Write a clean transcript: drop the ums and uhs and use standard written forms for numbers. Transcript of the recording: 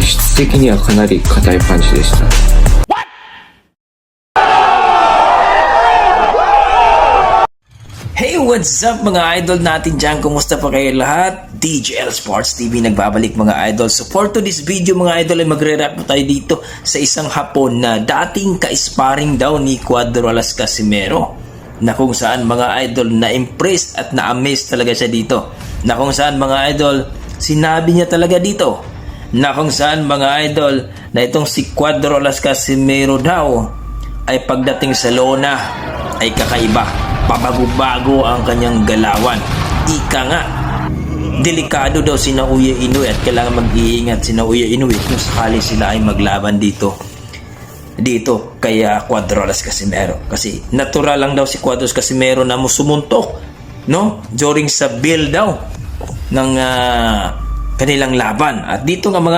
質的にはかなり硬いパンチでした。Hey, what's up mga idol natin dyan? Kumusta pa kayo lahat? DJL Sports TV nagbabalik mga idol. So for today's video mga idol ay magre-react tayo dito sa isang Hapon na dating ka-sparring daw ni Cuadro Alas Casimero, na kung saan mga idol na-impressed at na-amaze talaga siya dito, na kung saan mga idol sinabi niya talaga dito na kung saan mga idol na itong si Cuadro Alas Casimero daw ay pagdating sa lona ay kakaiba. Pabago-bago ang kanyang galawan. Ika nga, delikado daw si Naoya Inoue at kailangan mag-iingat si Naoya Inoue kung sakali sila ay maglaban dito kay Cuadro Alas Casimero. Kasi natural lang daw si Cuadro Alas Casimero na sumuntok, no? During sa build daw ng kanilang laban. At dito nga mga